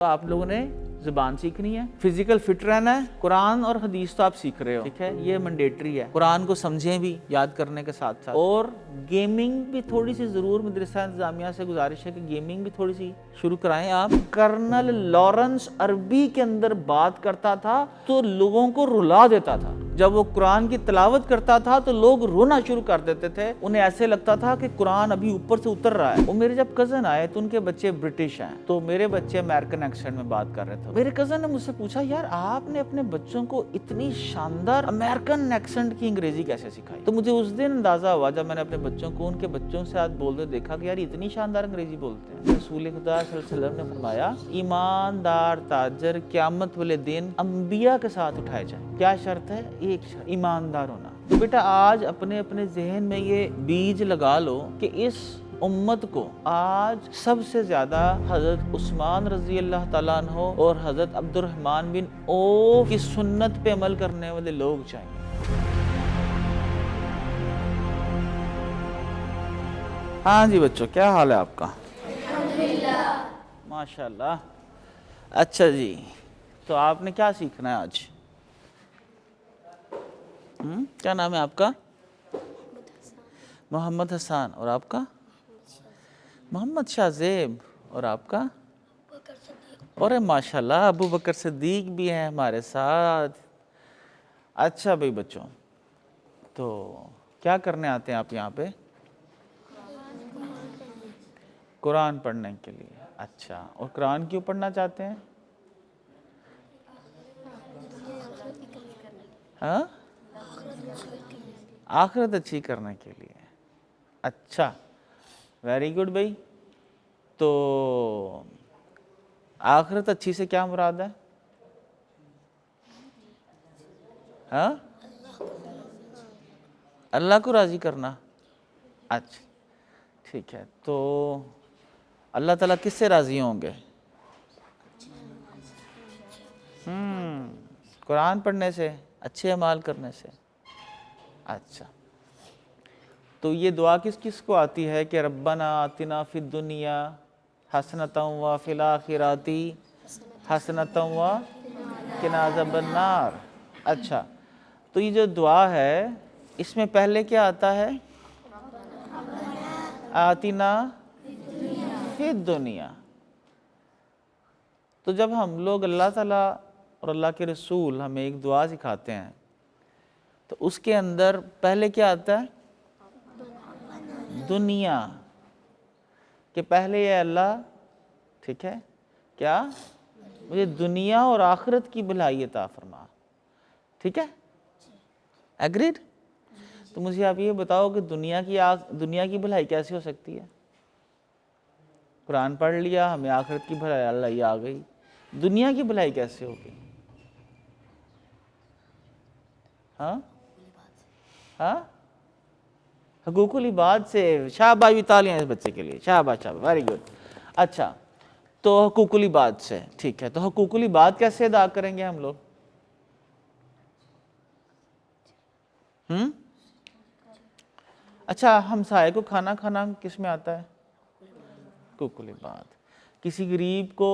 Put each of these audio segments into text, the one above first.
تو آپ لوگوں نے زبان سیکھنی ہے، فزیکل فٹ رہنا ہے، قرآن اور حدیث تو آپ سیکھ رہے ہو، ٹھیک ہے، یہ مینڈیٹری ہے، قرآن کو سمجھیں بھی یاد کرنے کے ساتھ ساتھ، اور گیمنگ بھی تھوڑی سی ضرور مدرسہ انتظامیہ سے گزارش ہے کہ گیمنگ بھی تھوڑی سی شروع کرائیں آپ۔ کرنل لارنس عربی کے اندر بات کرتا تھا تو لوگوں کو رلا دیتا تھا، جب وہ قرآن کی تلاوت کرتا تھا تو لوگ رونا شروع کر دیتے تھے، انہیں ایسے لگتا تھا کہ قرآن ابھی اوپر سے اتر رہا ہے۔ وہ میرے جب کزن آئے تو ان کے بچے برٹش ہیں، تو میرے بچے امریکن ایکسنٹ میں بات کر رہے تھے۔ میرے کزن نے مجھ سے پوچھا، یار آپ نے اپنے بچوں کو اتنی شاندار امریکن ایکسنٹ کی انگریزی کیسے سکھائی؟ تو مجھے اس دن اندازہ ہوا جب میں نے اپنے بچوں کو ان کے بچوں سے ساتھ بولتے دیکھا کہ یار اتنی شاندار انگریزی بولتے ہیں۔ رسول خدا صلی اللہ علیہ وسلم نے فرمایا، ایماندار تاجر قیامت والے دن انبیاء کے ساتھ اٹھائے جائیں۔ کیا شرط ہے؟ ایک شرط، ایماندار ہونا۔ تو بیٹا آج اپنے ذہن میں یہ بیج لگا لو کہ اس امت کو آج سب سے زیادہ حضرت عثمان رضی اللہ تعالیٰ عنہ اور حضرت عبد الرحمن بن عوف کی سنت پہ عمل کرنے والے لوگ چاہیے۔ ہاں جی بچوں، کیا حال ہے آپ کا؟ الحمدللہ ماشاءاللہ۔ اچھا جی، تو آپ نے کیا سیکھنا ہے آج؟ کیا نام ہے آپ کا؟ محمد حسان۔ اور آپ کا؟ محمد شاہ زیب۔ اور آپ کا؟ اور ماشاءاللہ ابو بکر صدیق بھی ہیں ہمارے ساتھ۔ اچھا بھائی بچوں، تو کیا کرنے آتے ہیں آپ یہاں پہ؟ قرآن پڑھنے کے لیے۔ اچھا، اور قرآن کیوں پڑھنا چاہتے ہیں؟ ہاں؟ آخرت اچھی کرنے کے لیے۔ اچھا، ویری گڈ بھائی۔ تو آخرت اچھی سے کیا مراد ہے؟ ہاں؟ اللہ کو راضی کرنا۔ اچھا ٹھیک ہے، تو اللہ تعالیٰ کس سے راضی ہوں گے؟ قرآن پڑھنے سے، اچھے اعمال کرنے سے۔ اچھا، تو یہ دعا کس کس کو آتی ہے کہ ربنا آتنا فی الدنیا حسنۃ وفی الآخرۃ حسنۃ وقنا عذاب النار؟ اچھا، تو یہ جو دعا ہے اس میں پہلے کیا آتا ہے؟ آتنا فی الدنیا۔ تو جب ہم لوگ اللہ تعالیٰ اور اللہ کے رسول ہمیں ایک دعا سکھاتے ہیں تو اس کے اندر پہلے کیا آتا ہے؟ دنیا، کہ پہلے یہ اللہ، ٹھیک ہے، کیا؟ مجھے دنیا اور آخرت کی بھلائی عطا فرما، ٹھیک ہے؟ ایگریڈ؟ تو مجھے آپ یہ بتاؤ کہ دنیا کی بھلائی کیسے ہو سکتی ہے؟ قرآن پڑھ لیا، ہمیں آخرت کی بھلائی اللہ یہ آ گئی، دنیا کی بھلائی کیسے ہوگی؟ ہاں؟ ہاں؟ حقوق العباد سے۔ شاباش، بھی تالیاں اس بچے کے لیے، شاباش شاباش، ویری گڈ۔ اچھا، تو حقوق العباد سے، ٹھیک ہے، تو حقوق العباد کیسے ادا کریں گے ہم لوگ؟ اچھا، ہمسائے کو کھانا کھانا کس میں آتا ہے؟ حقوق العباد۔ کسی غریب کو،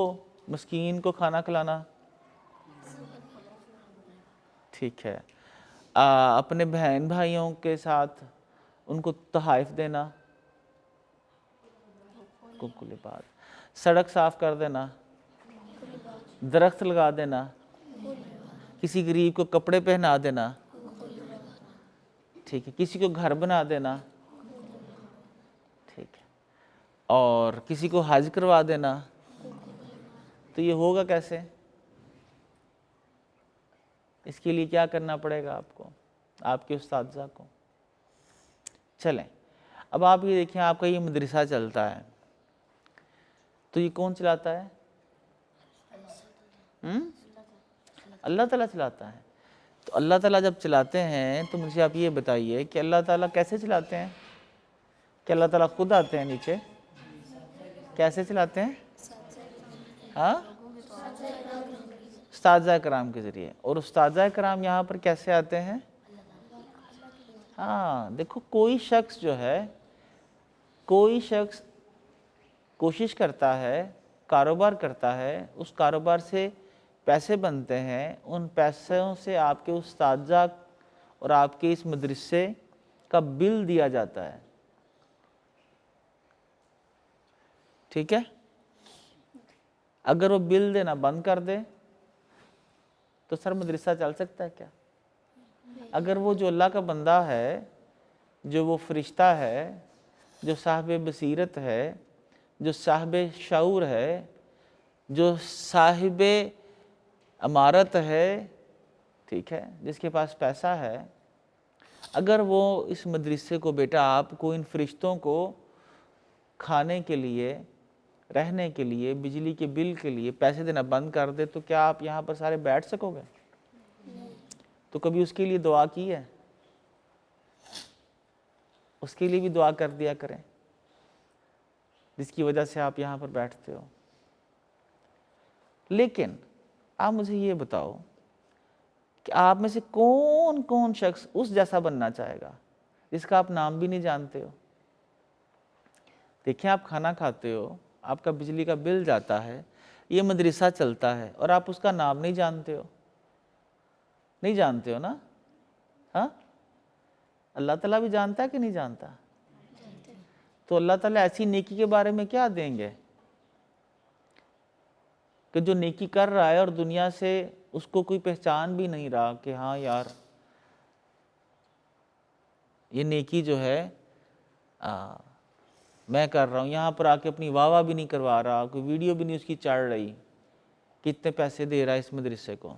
مسکین کو کھانا کھلانا، ٹھیک ہے، اپنے بہن بھائیوں کے ساتھ ان کو تحائف دینا، حقوق العباد۔ سڑک صاف کر دینا، درخت لگا دینا، کسی غریب کو کپڑے پہنا دینا، ٹھیک ہے، کسی کو گھر بنا دینا، ٹھیک ہے، اور کسی کو حج کروا دینا۔ تو یہ ہوگا کیسے؟ اس کے لیے کیا کرنا پڑے گا آپ کو، آپ کے اساتذہ کو؟ چلیں، اب آپ یہ دیکھیں، آپ کا یہ مدرسہ چلتا ہے تو یہ کون چلاتا ہے؟ اللہ تعالیٰ چلاتا ہے۔ تو اللہ تعالیٰ جب چلاتے ہیں تو مجھے آپ یہ بتائیے کہ اللہ تعالیٰ کیسے چلاتے ہیں؟ کہ اللہ تعالیٰ خود آتے ہیں نیچے؟ کیسے چلاتے ہیں؟ ہاں؟ اساتذہ کرام کے ذریعے۔ اور اساتذہ کرام یہاں پر کیسے آتے ہیں؟ ہاں، دیکھو، کوئی شخص کوشش کرتا ہے کاروبار کرتا ہے، اس کاروبار سے پیسے بنتے ہیں، ان پیسوں سے آپ کے اساتذہ اور آپ کے اس مدرسے کا بل دیا جاتا ہے، ٹھیک ہے؟ اگر وہ بل دینا بند کر دے تو سر مدرسہ چل سکتا ہے کیا؟ اگر وہ جو اللہ کا بندہ ہے، جو وہ فرشتہ ہے، جو صاحب بصیرت ہے، جو صاحب شعور ہے، جو صاحب امارت ہے، ٹھیک ہے، جس کے پاس پیسہ ہے، اگر وہ اس مدرسے کو بیٹا آپ کو ان فرشتوں کو کھانے کے لیے، رہنے کے لیے، بجلی کے بل کے لیے پیسے دینا بند کر دے تو کیا آپ یہاں پر سارے بیٹھ سکو گے؟ تو کبھی اس کے لیے دعا کی ہے؟ اس کے لیے بھی دعا کر دیا کریں جس کی وجہ سے آپ یہاں پر بیٹھتے ہو۔ لیکن آپ مجھے یہ بتاؤ کہ آپ میں سے کون کون شخص اس جیسا بننا چاہے گا جس کا آپ نام بھی نہیں جانتے ہو؟ دیکھیں، آپ کھانا کھاتے ہو، آپ کا بجلی کا بل جاتا ہے، یہ مدرسہ چلتا ہے اور آپ اس کا نام نہیں جانتے ہو، نہیں جانتے ہو نا؟ ہاں، اللہ تعالیٰ بھی جانتا ہے کہ نہیں جانتا؟ تو اللہ تعالیٰ ایسی نیکی کے بارے میں کیا دیں گے کہ جو نیکی کر رہا ہے اور دنیا سے اس کو کوئی پہچان بھی نہیں رہا کہ ہاں یار یہ نیکی جو ہے میں کر رہا ہوں، یہاں پر آ کے اپنی واہ واہ بھی نہیں کروا رہا، کوئی ویڈیو بھی نہیں اس کی چڑھ رہی، کتنے پیسے دے رہا ہے اس مدرسے کو،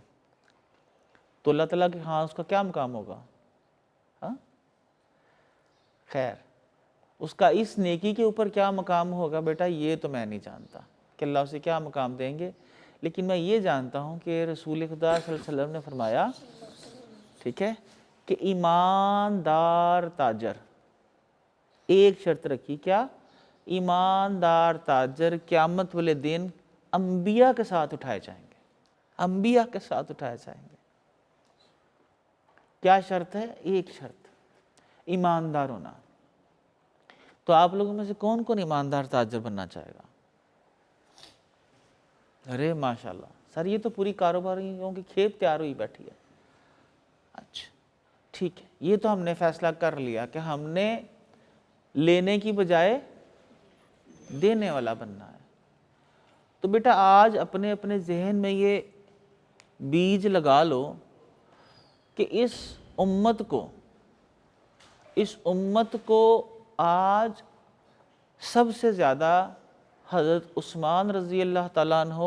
تو اللہ تعالیٰ کہ ہاں اس کا کیا مقام ہوگا؟ ہاں، خیر، اس کا اس نیکی کے اوپر کیا مقام ہوگا بیٹا، یہ تو میں نہیں جانتا کہ اللہ اسے کیا مقام دیں گے، لیکن میں یہ جانتا ہوں کہ رسول خدا صلی اللہ علیہ وسلم نے فرمایا، ٹھیک ہے، کہ ایماندار تاجر، ایک شرط رکھی، کیا؟ ایماندار تاجر قیامت والے دن انبیاء کے ساتھ اٹھائے جائیں گے، انبیاء کے ساتھ اٹھائے جائیں گے۔ کیا شرط ہے؟ ایک شرط، ایماندار ہونا۔ تو آپ لوگوں میں سے کون کون ایماندار تاجر بننا چاہے گا؟ ارے ماشاءاللہ سر، یہ تو پوری کاروباریوں کی کھیپ تیار ہوئی بیٹھی ہے۔ اچھا ٹھیک ہے، یہ تو ہم نے فیصلہ کر لیا کہ ہم نے لینے کی بجائے دینے والا بننا ہے۔ تو بیٹا آج اپنے اپنے ذہن میں یہ بیج لگا لو کہ اس امت کو آج سب سے زیادہ حضرت عثمان رضی اللہ تعالیٰ عنہ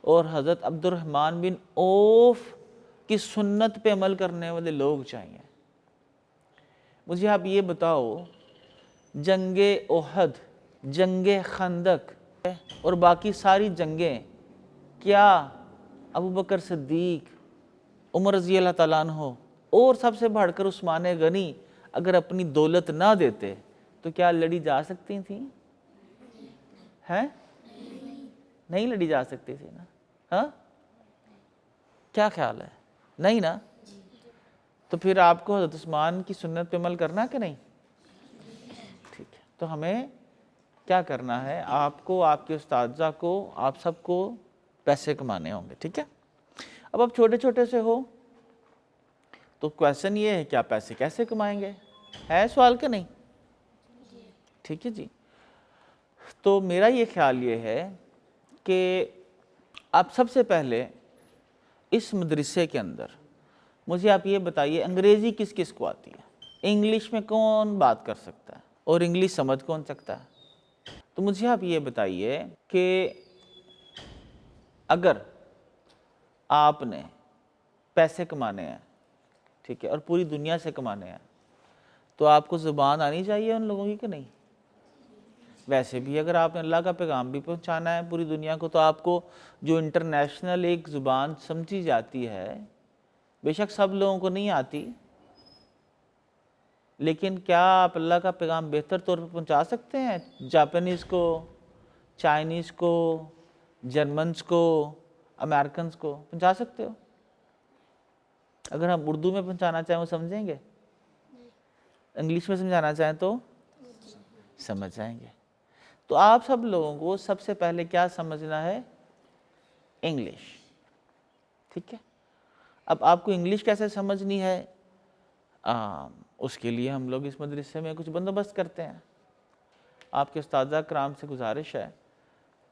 اور حضرت عبد الرحمن بن عوف کی سنت پہ عمل کرنے والے لوگ چاہیے۔ مجھے آپ یہ بتاؤ، جنگ احد، جنگ خندق اور باقی ساری جنگیں، کیا ابو بکر صدیق، عمر رضی اللہ تعالیٰ عنہ اور سب سے بڑھ کر عثمان غنی اگر اپنی دولت نہ دیتے تو کیا لڑی جا سکتی تھیں؟ ہیں؟ نہیں لڑی جا سکتی تھی نا؟ ہاں، کیا خیال ہے؟ نہیں نا؟ تو پھر آپ کو حضرت عثمان کی سنت پہ عمل کرنا کہ نہیں؟ ٹھیک ہے، تو ہمیں کیا کرنا ہے؟ آپ کو، آپ کے اساتذہ کو، آپ سب کو پیسے کمانے ہوں گے، ٹھیک ہے؟ اب آپ چھوٹے چھوٹے سے ہو تو کویسچن یہ ہے کہ آپ پیسے کیسے کمائیں گے؟ ہے سوال کہ نہیں؟ ٹھیک ہے جی، تو میرا یہ خیال یہ ہے کہ آپ سب سے پہلے اس مدرسے کے اندر مجھے آپ یہ بتائیے، انگریزی کس کس کو آتی ہے؟ انگلش میں کون بات کر سکتا ہے اور انگلش سمجھ کون سکتا ہے؟ تو مجھے آپ یہ بتائیے کہ اگر آپ نے پیسے کمانے ہیں، ٹھیک ہے، اور پوری دنیا سے کمانے ہیں، تو آپ کو زبان آنی چاہیے ان لوگوں کی کہ نہیں؟ ویسے بھی اگر آپ نے اللہ کا پیغام بھی پہنچانا ہے پوری دنیا کو تو آپ کو جو انٹرنیشنل ایک زبان سمجھی جاتی ہے، بے شک سب لوگوں کو نہیں آتی، لیکن کیا آپ اللہ کا پیغام بہتر طور پر پہنچا سکتے ہیں؟ جاپانیز کو، چائنیز کو، جرمنز کو، امریکنز کو پہنچا سکتے ہو؟ اگر ہم اردو میں پہنچانا چاہیں وہ سمجھیں گے؟ انگلش میں سمجھانا چاہیں تو سمجھ جائیں گے۔ تو آپ سب لوگوں کو سب سے پہلے کیا سمجھنا ہے؟ انگلش. ٹھیک ہے. اب آپ کو انگلش کیسے سمجھنی ہے؟ اس کے لیے ہم لوگ اس مدرسے میں کچھ بندوبست کرتے ہیں. آپ کے استاذہ کرام سے گزارش ہے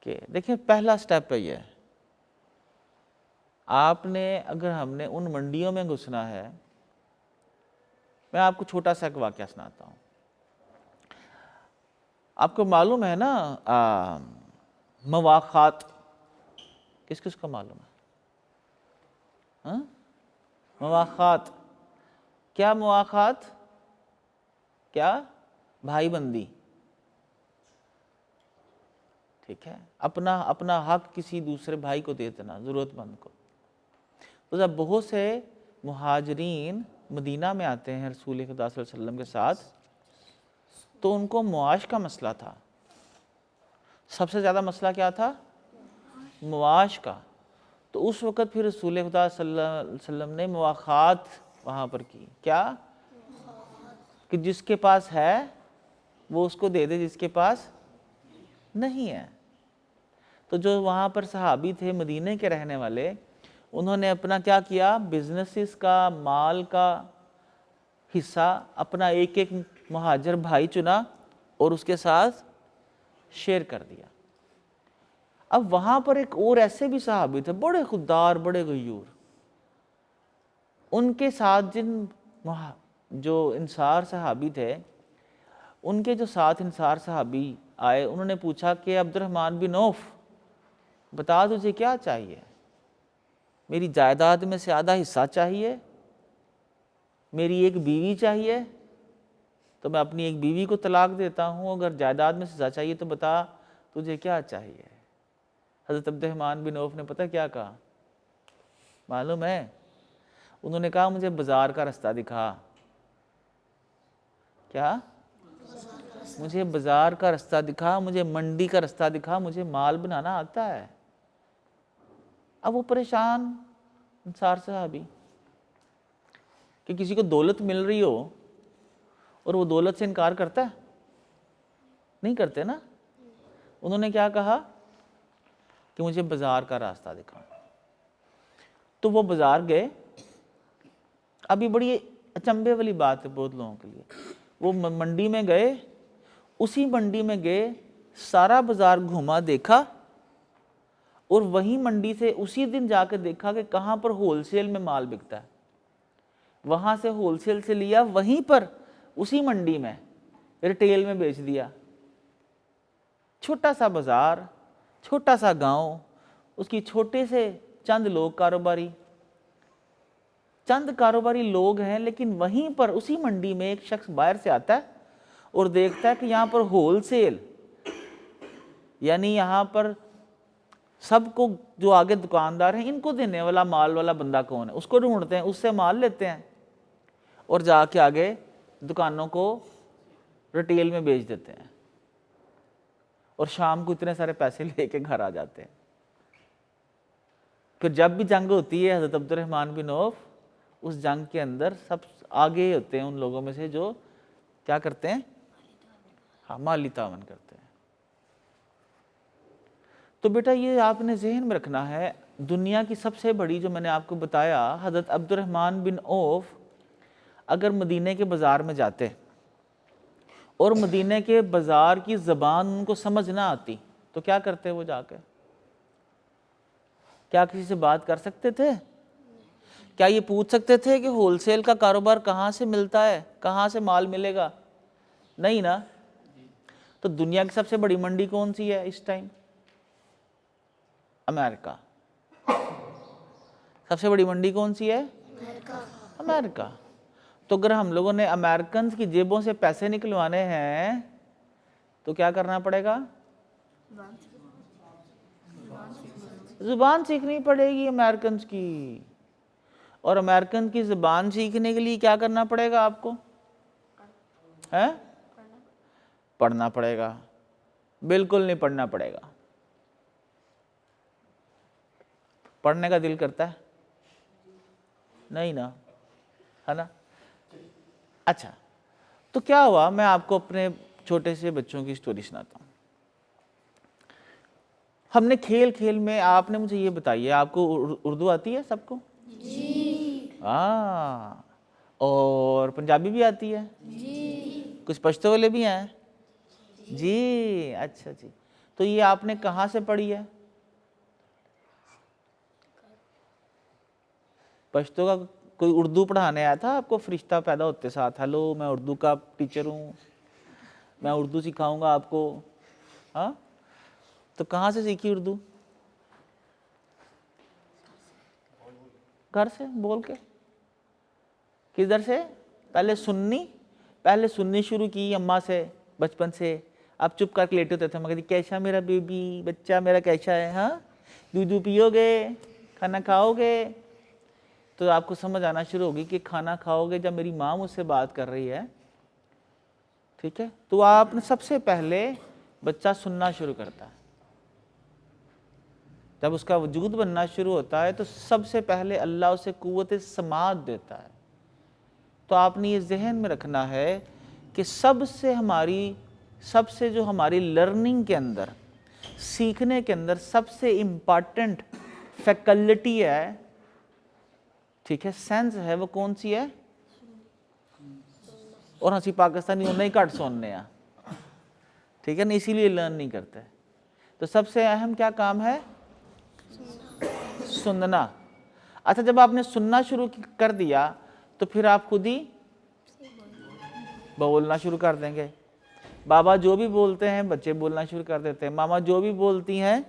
کہ دیکھیں پہلا سٹیپ ہے یہ، آپ نے اگر ہم نے ان منڈیوں میں گھسنا ہے، میں آپ کو چھوٹا سا ایک واقعہ سناتا ہوں. آپ کو معلوم ہے نا مواخات، کس کس کو معلوم ہے؟ مواخات کیا؟ مواخات کیا؟ بھائی بندی. ٹھیک ہے. اپنا حق کسی دوسرے بھائی کو دے دینا، ضرورت مند کو. تو جب بہت سے مہاجرین مدینہ میں آتے ہیں رسول خدا صلی اللہ علیہ وسلم کے ساتھ، تو ان کو معاش کا مسئلہ تھا. سب سے زیادہ مسئلہ کیا تھا؟ معاش کا. تو اس وقت پھر رسول خدا صلی اللہ علیہ وسلم نے مواخات وہاں پر کی. کیا؟ کہ جس کے پاس ہے وہ اس کو دے دے، جس کے پاس نہیں ہے. تو جو وہاں پر صحابی تھے مدینہ کے رہنے والے، انہوں نے اپنا کیا کیا؟ بزنسز کا، مال کا حصہ اپنا ایک ایک مہاجر بھائی چنا اور اس کے ساتھ شیئر کر دیا. اب وہاں پر ایک اور ایسے بھی صحابی تھے، بڑے خوددار، بڑے غیور. ان کے ساتھ جو انصار صحابی تھے، ان کے جو ساتھ انصار صحابی آئے، انہوں نے پوچھا کہ عبد الرحمن بن عوف بتا تجھے کیا چاہیے؟ میری جائیداد میں سے آدھا حصہ چاہیے، میری ایک بیوی چاہیے تو میں اپنی ایک بیوی کو طلاق دیتا ہوں، اگر جائیداد میں سے حصہ چاہیے تو بتا تجھے کیا چاہیے؟ حضرت عبد الرحمن بن عوف نے پتہ کیا کہا؟ معلوم ہے؟ انہوں نے کہا مجھے بازار کا رستہ دکھا. کیا؟ مجھے بازار کا رستہ دکھا، مجھے منڈی کا رستہ دکھا، مجھے مال بنانا آتا ہے. اب وہ پریشان انصار صحابی کہ کسی کو دولت مل رہی ہو اور وہ دولت سے انکار کرتا ہے؟ نہیں کرتے نا. انہوں نے کیا کہا کہ مجھے بازار کا راستہ دکھا. تو وہ بازار گئے. ابھی بڑی اچنبھے والی بات ہے بہت لوگوں کے لیے. وہ منڈی میں گئے، اسی منڈی میں گئے، سارا بازار گھوما، دیکھا، اور وہیں منڈی سے اسی دن جا کے دیکھا کہ کہاں پر ہول سیل میں مال بکتا ہے. وہاں سے ہول سیل سے لیا، وہیں پر اسی منڈی میں ریٹیل میں بیچ دیا. چھوٹا سا بازار، چھوٹا سا گاؤں، اس کی چھوٹے سے چند لوگ چند کاروباری لوگ ہیں، لیکن وہیں پر اسی منڈی میں ایک شخص باہر سے آتا ہے اور دیکھتا ہے کہ یہاں پر ہول سیل، یعنی یہاں پر سب کو جو آگے دکاندار ہیں ان کو دینے والا مال والا بندہ کون ہے، اس کو ڈھونڈتے ہیں، اس سے مال لیتے ہیں اور جا کے آگے دکانوں کو ریٹیل میں بیچ دیتے ہیں، اور شام کو اتنے سارے پیسے لے کے گھر آ جاتے ہیں. پھر جب بھی جنگ ہوتی ہے، حضرت عبد الرحمن بن عوف اس جنگ کے اندر سب آگے ہوتے ہیں ان لوگوں میں سے جو کیا کرتے ہیں؟ مالی تعاون کرتے ہیں. تو بیٹا یہ آپ نے ذہن میں رکھنا ہے، دنیا کی سب سے بڑی جو میں نے آپ کو بتایا، حضرت عبد الرحمن بن عوف اگر مدینہ کے بازار میں جاتے اور مدینہ کے بازار کی زبان ان کو سمجھ نہ آتی تو کیا کرتے وہ جا کے؟ کیا کسی سے بات کر سکتے تھے؟ کیا یہ پوچھ سکتے تھے کہ ہول سیل کا کاروبار کہاں سے ملتا ہے، کہاں سے مال ملے گا؟ نہیں نا. تو دنیا کی سب سے بڑی منڈی کون سی ہے اس ٹائم؟ امریکہ. سب سے بڑی منڈی کون سی ہے؟ امریکہ. تو اگر ہم لوگوں نے امریکنز کی جیبوں سے پیسے نکلوانے ہیں تو کیا کرنا پڑے گا؟ زبان سیکھنی پڑے گی امریکنز کی. اور امریکن کی زبان سیکھنے کے لیے کیا کرنا پڑے گا آپ کو؟ پڑھنا پڑے گا. بالکل نہیں پڑھنا پڑے گا. پڑھنے کا دل کرتا ہے؟ نہیں نا، ہے نا. اچھا، تو کیا ہوا، میں آپ کو اپنے چھوٹے سے بچوں کی سٹوری سناتا ہوں. ہم نے کھیل کھیل میں، آپ نے مجھے یہ بتائیے، آپ کو اردو آتی ہے سب کو؟ جی۔ اور پنجابی بھی آتی ہے؟ جی۔ کچھ پشتو والے بھی ہیں؟ جی، اچھا جی۔ تو یہ آپ نے کہاں سے پڑھی ہے؟ پشتو کا کوئی اردو پڑھانے آیا تھا آپ کو؟ فرشتہ پیدا ہوتے ساتھ، ہلو میں اردو کا ٹیچر ہوں، میں اردو سکھاؤں گا آپ کو؟ ہاں، تو کہاں سے سیکھی اردو؟ گھر سے بول کے؟ کدھر سے؟ پہلے سننی شروع کی اماں سے بچپن سے، اب چپ کر کے لیٹے ہوتے تھے، مگر کیسا میرا بیبی بچہ میرا کیسا ہے، ہاں دودھ پیو گے، کھانا کھاؤ گے؟ تو آپ کو سمجھ آنا شروع ہوگی کہ کھانا کھاؤ گے جب میری ماں مجھ سے بات کر رہی ہے، ٹھیک ہے؟ تو آپ نے سب سے پہلے بچہ سننا شروع کرتا ہے، جب اس کا وجود بننا شروع ہوتا ہے تو سب سے پہلے اللہ اسے قوت سماعت دیتا ہے۔ تو آپ نے یہ ذہن میں رکھنا ہے کہ سب سے جو ہماری لرننگ کے اندر، سیکھنے کے اندر سب سے امپارٹنٹ فیکلٹی ہے، ٹھیک ہے، سینس ہے، وہ کون سی ہے؟ اور ہنسی پاکستانی انہیں ہی کٹ سننے ہیں، ٹھیک ہے نا، اسی لیے لرن نہیں کرتے۔ تو سب سے اہم کیا کام ہے؟ سننا۔ اچھا، جب آپ نے سننا شروع کر دیا تو پھر آپ خود ہی بولنا شروع کر دیں گے۔ بابا جو بھی بولتے ہیں بچے بولنا شروع کر دیتے ہیں، ماما جو بھی بولتی ہیں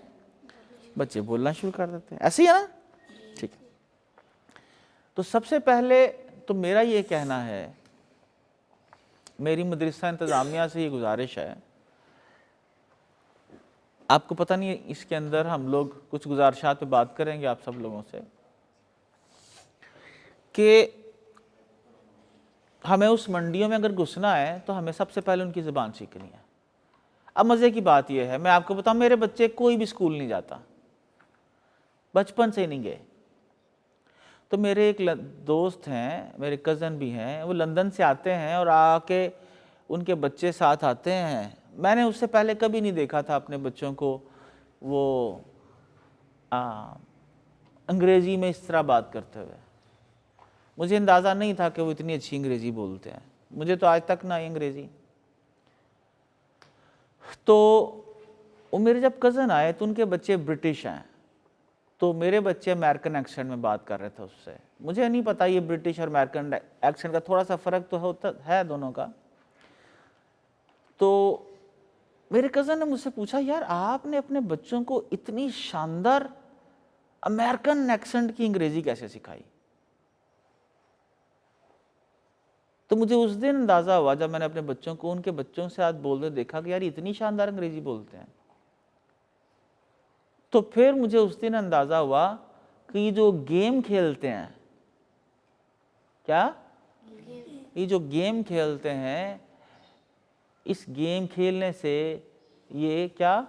بچے بولنا شروع کر دیتے ہیں، ایسے ہی ہے نا؟ ٹھیک ہے۔ تو سب سے پہلے تو میرا یہ کہنا ہے، میری مدرسہ انتظامیہ سے یہ گزارش ہے، آپ کو پتہ نہیں اس کے اندر ہم لوگ کچھ گزارشات پہ بات کریں گے آپ سب لوگوں سے، کہ ہمیں اس منڈیوں میں اگر گھسنا ہے تو ہمیں سب سے پہلے ان کی زبان سیکھنی ہے۔ اب مزے کی بات یہ ہے، میں آپ کو بتاؤں، میرے بچے کوئی بھی اسکول نہیں جاتا، بچپن سے ہی نہیں گئے۔ تو میرے ایک دوست ہیں، میرے کزن بھی ہیں، وہ لندن سے آتے ہیں اور آ کے ان کے بچے ساتھ آتے ہیں۔ میں نے اس سے پہلے کبھی نہیں دیکھا تھا اپنے بچوں کو وہ انگریزی میں اس طرح بات کرتے ہوئے۔ مجھے اندازہ نہیں تھا کہ وہ اتنی اچھی انگریزی بولتے ہیں، مجھے تو آج تک نہ آئی انگریزی۔ تو وہ میرے جب کزن آئے تو ان کے بچے برٹش ہیں، تو میرے بچے امریکن ایکسنٹ میں بات کر رہے تھے اس سے۔ مجھے نہیں پتا یہ برٹش اور امریکن ایکسنٹ کا تھوڑا سا فرق تو ہوتا ہے دونوں کا۔ تو میرے کزن نے مجھ سے پوچھا، یار آپ نے اپنے بچوں کو اتنی شاندار امریکن ایکسنٹ کی انگریزی کیسے سکھائی؟ تو مجھے اس دن اندازہ ہوا جب میں نے اپنے بچوں کو ان کے بچوں سے ساتھ بولتے دیکھا کہ یار اتنی شاندار انگریزی بولتے ہیں۔ تو پھر مجھے اس دن اندازہ ہوا کہ یہ جو گیم کھیلتے ہیں، کیا یہ جو گیم کھیلتے ہیں، اس گیم کھیلنے سے یہ کیا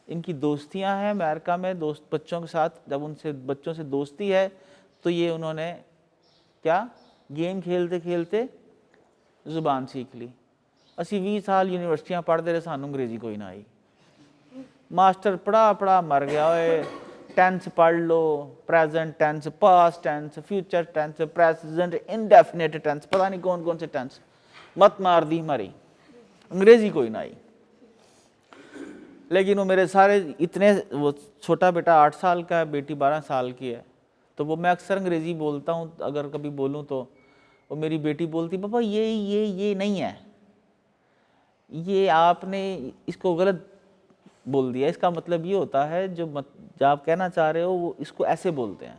ان کی دوستیاں ہیں امریکہ میں بچوں کے ساتھ، جب ان سے بچوں سے دوستی ہے تو یہ انہوں نے کیا گیم کھیلتے کھیلتے زبان سیکھ لی۔ اسی 20 سال یونیورسٹیاں پڑھتے رہے، سانوں انگریزی کوئی نہ آئی، ماسٹر پڑھا مر گیا ہوئے، ٹینس پڑھ لو، present tense, past tense, future tense, present indefinite tense, پتہ نہیں کون کون سے ٹینس، مت مار دی ہماری، انگریزی کوئی نہ آئی۔ لیکن وہ میرے سارے اتنے، وہ چھوٹا بیٹا 8 سال کا ہے، بیٹی 12 سال کی ہے، تو وہ میں اکثر انگریزی بولتا ہوں، اگر کبھی بولوں تو وہ میری بیٹی بولتی، پاپا یہ نہیں ہے، یہ آپ نے اس کو غلط بول دیا، اس کا مطلب یہ ہوتا ہے جو آپ کہنا چاہ رہے ہو وہ اس کو ایسے بولتے ہیں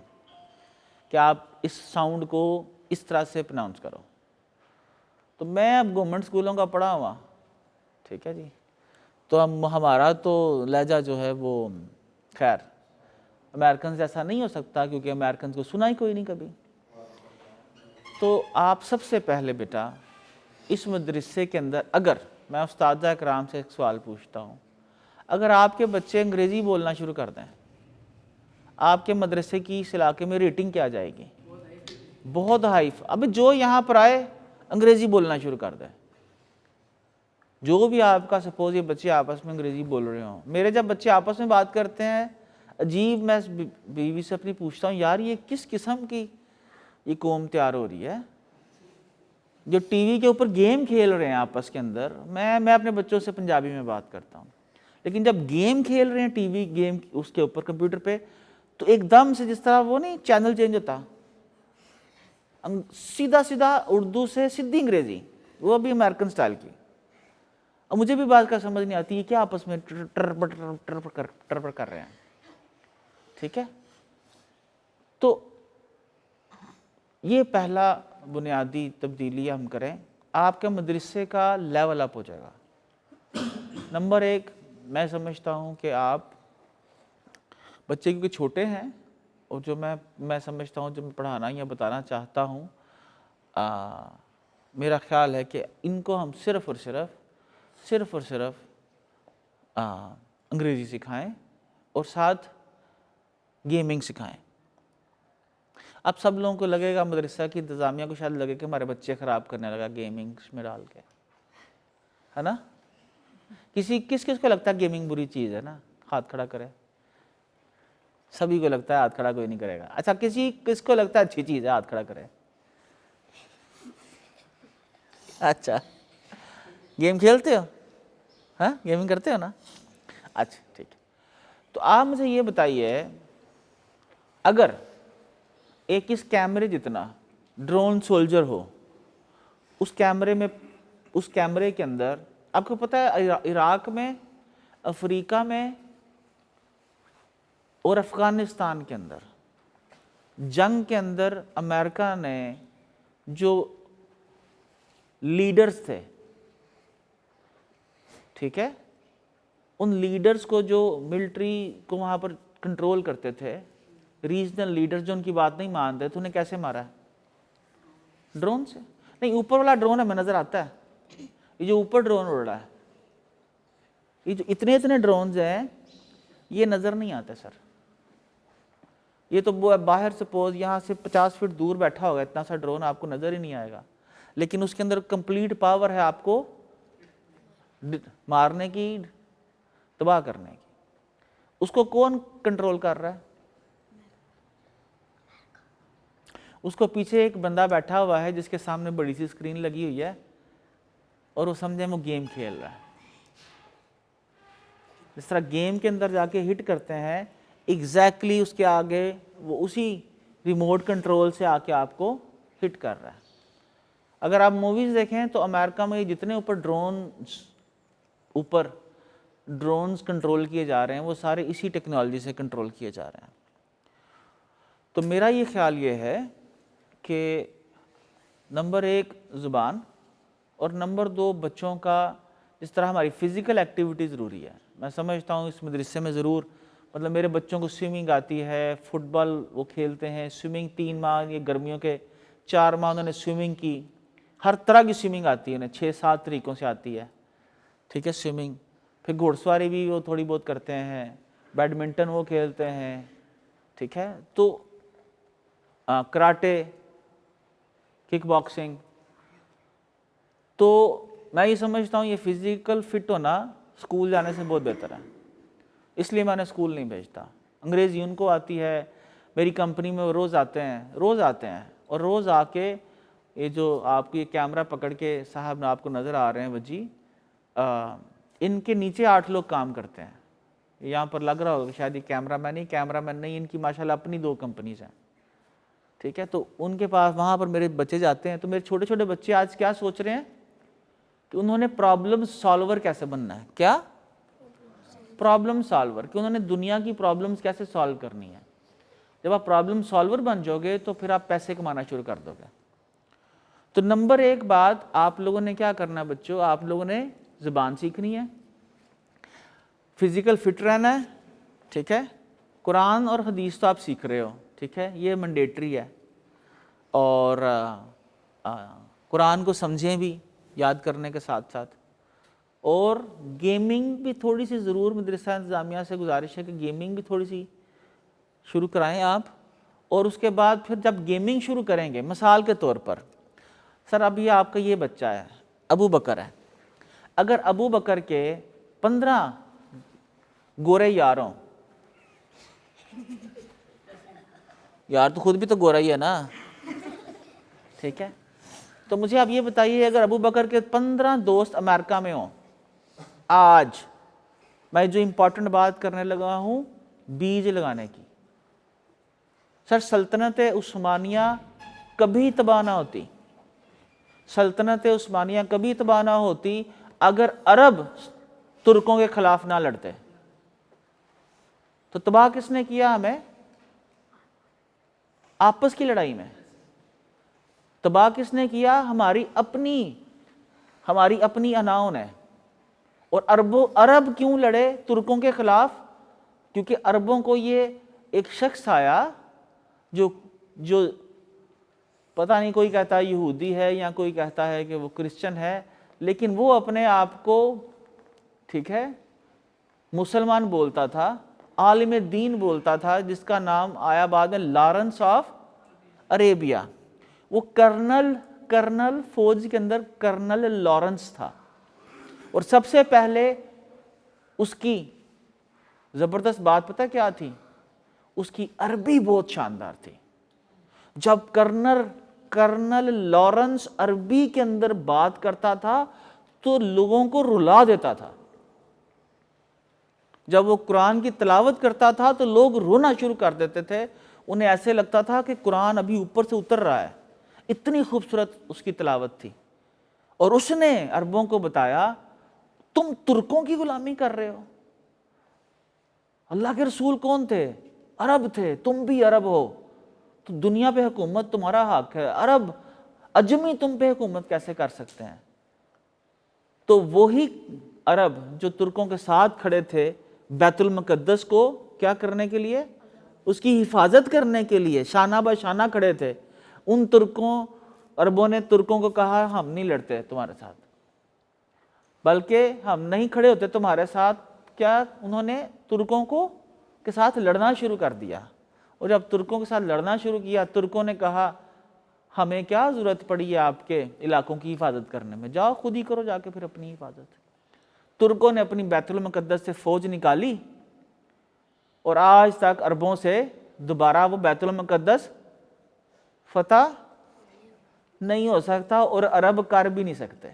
کہ آپ اس ساؤنڈ کو اس طرح سے پروناؤنس کرو۔ تو میں اب گورنمنٹ اسکولوں کا پڑھا ہوا، ٹھیک ہے جی، تو ہمارا تو لہجہ جو ہے وہ خیر امریکنز جیسا نہیں ہو سکتا، کیونکہ امریکنز کو سنا ہی کوئی نہیں کبھی۔ تو آپ سب سے پہلے بیٹا اس مدرسے کے اندر، اگر میں استاذہ اکرام سے ایک سوال پوچھتا ہوں، اگر آپ کے بچے انگریزی بولنا شروع کر دیں، آپ کے مدرسے کی اس علاقے میں ریٹنگ کیا جائے گی؟ بہت ہائی۔ اب جو یہاں پر آئے انگریزی بولنا شروع کر دیں، جو بھی آپ کا سپوز یہ بچے آپس میں انگریزی بول رہے ہوں، میرے جب بچے آپس میں بات کرتے ہیں عجیب، میں بیوی سے اپنی پوچھتا ہوں یار یہ کس قسم کی یہ قوم تیار ہو رہی ہے جو ٹی وی کے اوپر گیم کھیل رہے ہیں آپس کے اندر. میں اپنے بچوں سے پنجابی میں بات کرتا ہوں، لیکن جب گیم کھیل رہے ہیں ٹی وی گیم اس کے اوپر کمپیوٹر پہ، تو ایک دم سے جس طرح وہ نہیں چینل چینج ہوتا، سیدھا سیدھا اردو سے سیدھی انگریزی، وہ بھی امریکن سٹائل کی. اور مجھے بھی بات کا سمجھ نہیں آتی ہے کیا آپس میں ٹر کر رہے ہیں. ٹھیک ہے، تو یہ پہلا بنیادی تبدیلی ہم کریں، آپ کے مدرسے کا لیول اپ ہو جائے گا. نمبر ایک، میں سمجھتا ہوں کہ آپ بچے کیونکہ چھوٹے ہیں، اور جو میں سمجھتا ہوں جو میں پڑھانا یا بتانا چاہتا ہوں، میرا خیال ہے کہ ان کو ہم صرف اور صرف انگریزی سکھائیں اور ساتھ گیمنگ سکھائیں. اب سب لوگوں کو لگے گا، مدرسہ کی انتظامیہ کو شاید لگے کہ ہمارے بچے خراب کرنے لگا گیمنگ میں ڈال کے، ہے نا؟ کس کو لگتا ہے گیمنگ بری چیز ہے نا؟ ہاتھ کھڑا کرے. سبھی کو لگتا ہے، ہاتھ کھڑا کوئی نہیں کرے گا. اچھا کس کو لگتا ہے اچھی چیز ہے؟ ہاتھ کھڑا کرے. اچھا، گیم کھیلتے ہو؟ ہاں، گیمنگ کرتے ہو نا؟ اچھا ٹھیک ہے. تو آپ مجھے یہ بتائیے، اگر ایک اس کیمرے جتنا ڈرون سولجر ہو، اس کیمرے کے اندر آپ کو پتہ ہے عراق میں، افریقہ میں اور افغانستان کے اندر جنگ کے اندر امریکہ نے جو لیڈرز تھے، ٹھیک ہے، ان لیڈرز کو جو ملٹری کو وہاں پر کنٹرول کرتے تھے، ریجنل لیڈرز جو ان کی بات نہیں مانتے تھے، انہیں کیسے مارا ہے؟ ڈرون سے. نہیں، اوپر والا ڈرون ہمیں نظر آتا ہے، یہ جو اوپر ڈرون اڑ رہا ہے، یہ جو اتنے ڈرونز ہیں یہ نظر نہیں آتے سر. یہ تو باہر سپوز یہاں سے 50 فٹ دور بیٹھا ہوگا، اتنا سا ڈرون آپ کو نظر ہی نہیں آئے گا، لیکن اس کے اندر کمپلیٹ پاور ہے آپ کو مارنے کی، تباہ کرنے کی. اس کو کون کنٹرول کر رہا ہے؟ اس کو پیچھے ایک بندہ بیٹھا ہوا ہے جس کے سامنے بڑی سی اسکرین لگی ہوئی ہے، اور وہ سمجھے وہ گیم کھیل رہا ہے. جس طرح گیم کے اندر جا کے ہٹ کرتے ہیں، ایگزیکٹلی اس کے آگے وہ اسی ریموٹ کنٹرول سے آ کے آپ کو ہٹ کر رہا ہے. اگر آپ موویز دیکھیں تو امریکہ میں جتنے اوپر ڈرونز کنٹرول کیے جا رہے ہیں، وہ سارے اسی ٹیکنالوجی سے کنٹرول کیے جا رہے ہیں. تو میرا یہ خیال یہ ہے کہ نمبر ایک زبان، اور نمبر دو بچوں کا جس طرح ہماری فزیکل ایکٹیویٹی ضروری ہے. میں سمجھتا ہوں اس مدرسے میں ضرور، مطلب میرے بچوں کو سوئمنگ آتی ہے، فٹ بال وہ کھیلتے ہیں، سوئمنگ 3 ماہ، یہ گرمیوں کے 4 ماہ انہوں نے سوئمنگ کی، ہر طرح کی سوئمنگ آتی ہے انہیں، 6-7 طریقوں سے آتی ہے. ٹھیک ہے، سوئمنگ. پھر گھوڑ سواری بھی وہ تھوڑی بہت کرتے ہیں، بیڈمنٹن وہ کھیلتے ہیں. ٹھیک ہے، تو کراٹے، کک باکسنگ. تو میں یہ سمجھتا ہوں یہ فزیکل فٹ ہونا اسکول جانے سے بہت بہتر ہے، اس لیے میں نے اسکول نہیں بھیجتا. انگریزی ان کو آتی ہے، میری کمپنی میں وہ روز آتے ہیں، اور روز آ کے یہ جو آپ کو یہ کیمرہ پکڑ کے صاحب آپ کو نظر آ رہے ہیں وجی، ان کے نیچے 8 لوگ کام کرتے ہیں. یہاں پر لگ رہا ہوگا شاید یہ کیمرہ مین نہیں، ان کی ماشاءاللہ اپنی 2 کمپنیز ہیں. ٹھیک ہے، تو ان کے پاس وہاں پر میرے بچے جاتے ہیں، تو میرے چھوٹے چھوٹے بچے آج کیا سوچ رہے ہیں کہ انہوں نے پرابلم سالور کیسے بننا ہے. کیا پرابلم سالور، کہ انہوں نے دنیا کی پرابلمز کیسے سالو کرنی ہے. جب آپ پرابلم سالور بن جاؤ گے تو پھر آپ پیسے کمانا شروع کر دو گے. تو نمبر ایک بات آپ لوگوں نے کیا کرنا ہے بچوں، آپ لوگوں نے زبان سیکھنی ہے، فزیکل فٹ رہنا ہے. ٹھیک ہے، قرآن اور حدیث تو آپ سیکھ رہے ہو، ٹھیک ہے، یہ مینڈیٹری ہے. اور قرآن کو سمجھیں بھی یاد کرنے کے ساتھ ساتھ، اور گیمنگ بھی تھوڑی سی ضرور مدرسہ انتظامیہ سے گزارش ہے کہ گیمنگ بھی تھوڑی سی شروع کرائیں آپ. اور اس کے بعد پھر جب گیمنگ شروع کریں گے، مثال کے طور پر سر اب یہ آپ کا یہ بچہ ہے، ابو بکر ہے، اگر ابو بکر کے 15 گورے یار ہوں، یار تو خود بھی تو گورا ہی ہے نا، ٹھیک ہے، تو مجھے آپ یہ بتائیے اگر ابو بکر کے 15 دوست امریکہ میں ہوں، آج میں جو امپورٹنٹ بات کرنے لگا ہوں بیج لگانے کی، سر سلطنت عثمانیہ کبھی تباہ نہ ہوتی، سلطنت عثمانیہ کبھی تباہ نہ ہوتی اگر عرب ترکوں کے خلاف نہ لڑتے۔ تو تباہ کس نے کیا ہمیں؟ آپس کی لڑائی میں۔ تباہ کس نے کیا؟ ہماری اپنی اناؤں نے۔ اور عرب کیوں لڑے ترکوں کے خلاف؟ کیونکہ عربوں کو یہ ایک شخص آیا جو پتہ نہیں، کوئی کہتا ہے یہودی ہے یا کوئی کہتا ہے کہ وہ کرسچن ہے، لیکن وہ اپنے آپ کو، ٹھیک ہے، مسلمان بولتا تھا، عالم دین بولتا تھا، جس کا نام آیا بعد میں لارنس آف عربیہ۔ وہ کرنل فوج کے اندر کرنل لارنس تھا، اور سب سے پہلے اس کی زبردست بات پتہ کیا تھی؟ اس کی عربی بہت شاندار تھی۔ جب کرنل لارنس عربی کے اندر بات کرتا تھا تو لوگوں کو رلا دیتا تھا۔ جب وہ قرآن کی تلاوت کرتا تھا تو لوگ رونا شروع کر دیتے تھے، انہیں ایسے لگتا تھا کہ قرآن ابھی اوپر سے اتر رہا ہے، اتنی خوبصورت اس کی تلاوت تھی۔ اور اس نے عربوں کو بتایا تم ترکوں کی غلامی کر رہے ہو، اللہ کے رسول کون تھے؟ عرب تھے، تم بھی عرب ہو، تو دنیا پہ حکومت تمہارا حق ہے، عرب اجمی تم پہ حکومت کیسے کر سکتے ہیں؟ تو وہی عرب جو ترکوں کے ساتھ کھڑے تھے بیت المقدس کو کیا کرنے کے لیے؟ اس کی حفاظت کرنے کے لیے شانہ بہ شانہ کھڑے تھے۔ ان عربوں نے ترکوں کو کہا ہم نہیں لڑتے تمہارے ساتھ، بلکہ ہم نہیں کھڑے ہوتے تمہارے ساتھ۔ کیا انہوں نے ترکوں کے ساتھ لڑنا شروع کر دیا، اور جب ترکوں کے ساتھ لڑنا شروع کیا، ترکوں نے کہا ہمیں کیا ضرورت پڑی ہے آپ کے علاقوں کی حفاظت کرنے میں، جاؤ خود ہی کرو جا کے پھر اپنی حفاظت۔ ترکوں نے اپنی بیت المقدس سے فوج نکالی، اور آج تک عربوں سے دوبارہ وہ بیت المقدس فتح نہیں ہو سکتا، اور عرب کر بھی نہیں سکتے۔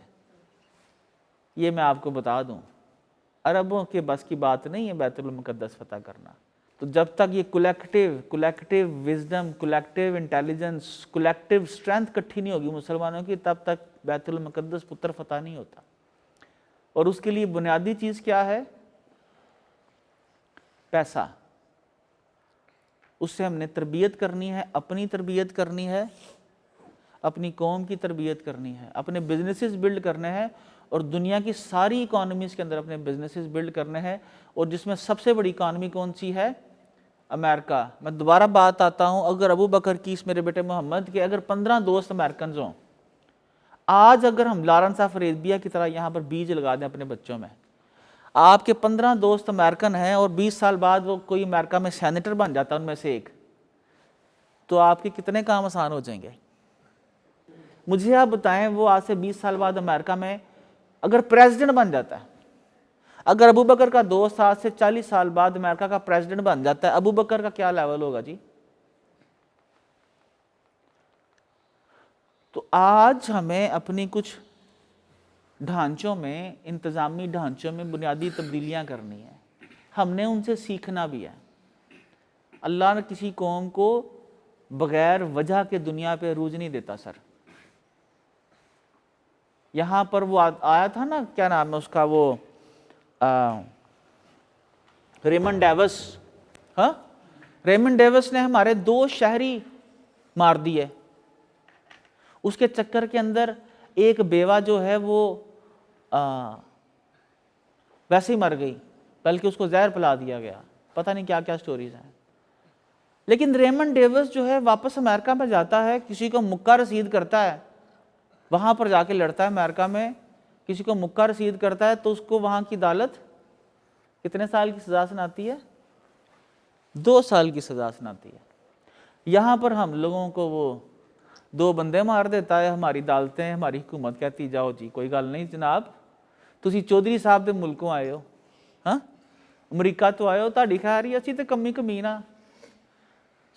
یہ میں آپ کو بتا دوں، عربوں کے بس کی بات نہیں ہے بیت المقدس فتح کرنا۔ تو جب تک یہ collective wisdom, collective intelligence, collective strength کٹھی نہیں ہوگی مسلمانوں کی، تب تک بیت المقدس پتر فتح نہیں ہوتا۔ اور اس کے لیے بنیادی چیز کیا ہے؟ پیسہ۔ اس سے ہم نے تربیت کرنی ہے، اپنی تربیت کرنی ہے، اپنی قوم کی تربیت کرنی ہے، اپنے بزنسز بلڈ کرنے ہیں، اور دنیا کی ساری اکانومیز کے اندر اپنے بزنسز بلڈ کرنے ہیں، اور جس میں سب سے بڑی اکانومی کون سی ہے؟ امریکہ۔ میں دوبارہ بات آتا ہوں، اگر ابو بکر کی، اس میرے بیٹے محمد کے اگر 15 دوست امریکنز ہوں، آج اگر ہم لارنس آف عربیہ کی طرح یہاں پر بیج لگا دیں اپنے بچوں میں، آپ کے 15 دوست امریکن ہیں، اور 20 سال بعد وہ کوئی امریکہ میں سینیٹر بن جاتا ہے ان میں سے ایک، تو آپ کے کتنے کام آسان ہو جائیں گے؟ مجھے آپ بتائیں، وہ آج سے 20 سال بعد امریکہ میں اگر پریزیڈنٹ بن جاتا ہے، اگر ابو بکر کا دوست آج سے 40 سال بعد امریکہ کا پریزیڈنٹ بن جاتا ہے، ابو بکر کا کیا لیول ہوگا جی؟ تو آج ہمیں اپنی کچھ ڈھانچوں میں، انتظامی ڈھانچوں میں بنیادی تبدیلیاں کرنی ہیں، ہم نے ان سے سیکھنا بھی ہے۔ اللہ نے کسی قوم کو بغیر وجہ کے دنیا پہ عروج نہیں دیتا سر۔ یہاں پر وہ آیا تھا نا، کیا نام ہے اس کا، وہ ریمنڈ ڈیوس، ہاں، ریمنڈ ڈیوس نے ہمارے 2 شہری مار دیے۔ اس کے چکر کے اندر ایک بیوہ جو ہے وہ ویسے ہی مر گئی، بلکہ اس کو زہر پلا دیا گیا، پتہ نہیں کیا کیا سٹوریز ہیں۔ لیکن ریمنڈ ڈیوس جو ہے واپس امریکہ میں جاتا ہے، کسی کو مکہ رسید کرتا ہے، وہاں پر جا کے لڑتا ہے امریکہ میں، کسی کو مکہ رسید کرتا ہے، تو اس کو وہاں کی عدالت کتنے سال کی سزا سناتی ہے؟ 2 سال کی سزا سناتی ہے۔ یہاں پر ہم لوگوں کو وہ 2 بندے مار دیتا ہے، ہماری عدالتیں، ہماری حکومت کہتی جاؤ جی کوئی گل نہیں جناب، ਤੁਸੀਂ ਚੌਧਰੀ ਸਾਹਿਬ ਦੇ ਮੁਲਕੋਂ ਆਏ ਹੋ, ਹਾਂ ਅਮਰੀਕਾ ਤੋਂ ਆਏ ਹੋ, ਤੁਹਾਡੀ ਖੈਰ ਹੀ, ਅਸੀਂ ਤੇ ਕਮੀ ਕਮੀਨਾ,